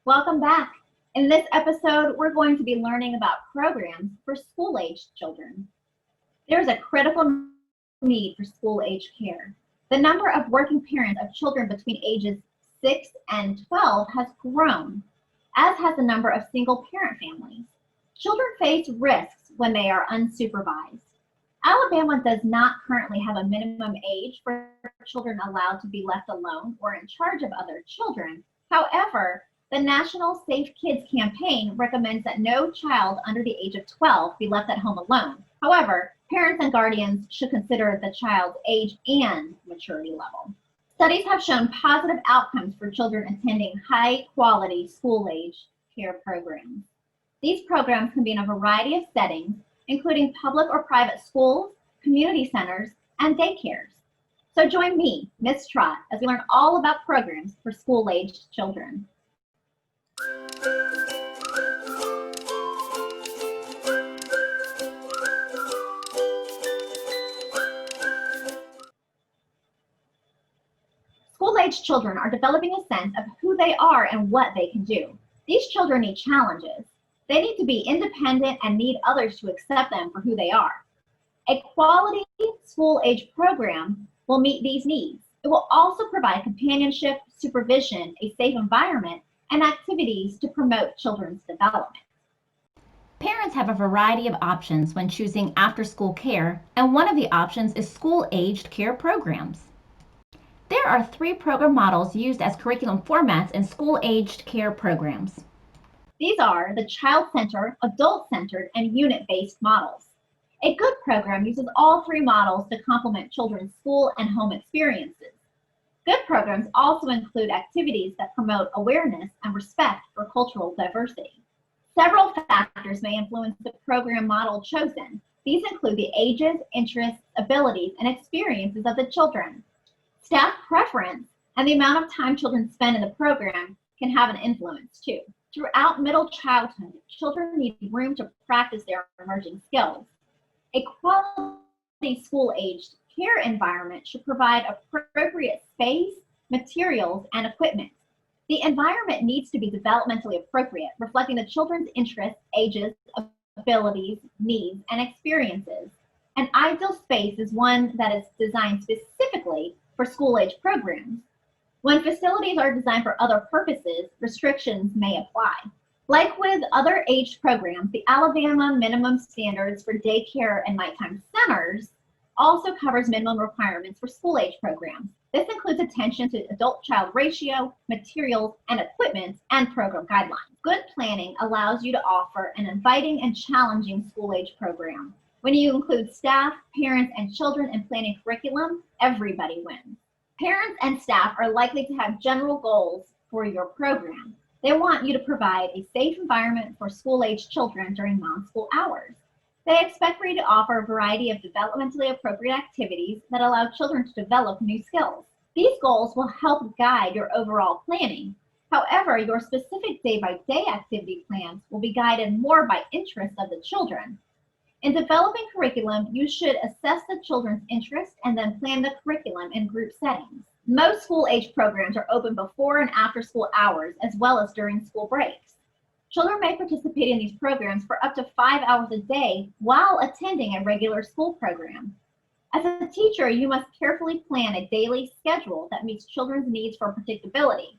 Welcome back. In this episode, we're going to be learning about programs for school-aged children. There's a critical need for school-aged care. The number of working parents of children between ages 6 and 12 has grown, as has the number of single-parent families. Children face risks when they are unsupervised. Alabama does not currently have a minimum age for children allowed to be left alone or in charge of other children. However, the National Safe Kids campaign recommends that no child under the age of 12 be left at home alone. However, parents and guardians should consider the child's age and maturity level. Studies have shown positive outcomes for children attending high-quality school-age care programs. These programs can be in a variety of settings, including public or private schools, community centers, and daycares. So join me, Ms. Trott, as we learn all about programs for school-aged children. School-aged children are developing a sense of who they are and what they can do. These children need challenges. They need to be independent and need others to accept them for who they are. A quality school-age program will meet these needs. It will also provide companionship, supervision, a safe environment, and activities to promote children's development. Parents have a variety of options when choosing after-school care, and one of the options is school-aged care programs. There are 3 program models used as curriculum formats in school-aged care programs. These are the child-centered, adult-centered, and unit-based models. A good program uses all 3 models to complement children's school and home experiences. Good programs also include activities that promote awareness and respect for cultural diversity. Several factors may influence the program model chosen. These include the ages, interests, abilities, and experiences of the children. Staff preference and the amount of time children spend in the program can have an influence too. Throughout middle childhood, children need room to practice their emerging skills. A quality school-aged care environment should provide appropriate space, materials, and equipment. The environment needs to be developmentally appropriate, reflecting the children's interests, ages, abilities, needs, and experiences. An ideal space is one that is designed specifically for school-age programs. When facilities are designed for other purposes, restrictions may apply. Like with other aged programs, the Alabama minimum standards for daycare and nighttime centers also covers minimum requirements for school-age programs. This includes attention to adult-child ratio, materials, and equipment, and program guidelines. Good planning allows you to offer an inviting and challenging school-age program. When you include staff, parents, and children in planning curriculum, everybody wins. Parents and staff are likely to have general goals for your program. They want you to provide a safe environment for school-aged children during non-school hours. They expect for you to offer a variety of developmentally appropriate activities that allow children to develop new skills. These goals will help guide your overall planning. However, your specific day-by-day activity plans will be guided more by interests of the children. In developing curriculum, you should assess the children's interests and then plan the curriculum in group settings. Most school-age programs are open before and after school hours, as well as during school breaks. Children may participate in these programs for up to 5 hours a day while attending a regular school program. As a teacher, you must carefully plan a daily schedule that meets children's needs for predictability.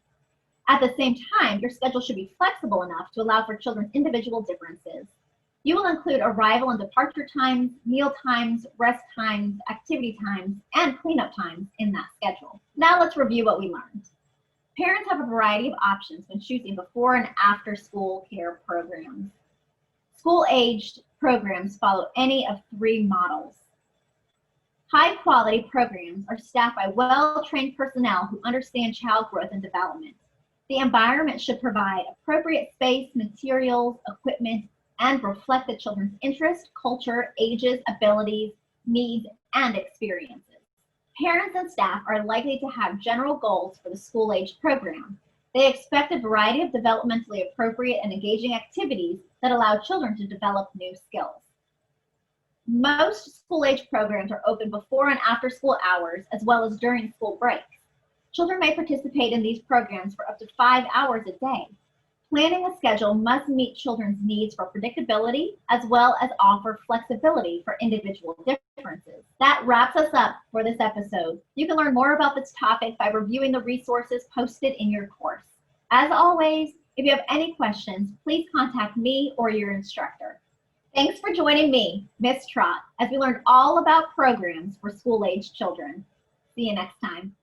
At the same time, your schedule should be flexible enough to allow for children's individual differences. You will include arrival and departure times, meal times, rest times, activity times, and cleanup times in that schedule. Now let's review what we learned. Parents have a variety of options when choosing before and after school care programs. School-aged programs follow any of 3 models. High-quality programs are staffed by well-trained personnel who understand child growth and development. The environment should provide appropriate space, materials, equipment, and reflect the children's interest, culture, ages, abilities, needs, and experiences. Parents and staff are likely to have general goals for the school-age program. They expect a variety of developmentally appropriate and engaging activities that allow children to develop new skills. Most school-age programs are open before and after school hours, as well as during school breaks. Children may participate in these programs for up to 5 hours a day. Planning a schedule must meet children's needs for predictability as well as offer flexibility for individual differences. That wraps us up for this episode. You can learn more about this topic by reviewing the resources posted in your course. As always, if you have any questions, please contact me or your instructor. Thanks for joining me, Miss Trott, as we learned all about programs for school-aged children. See you next time.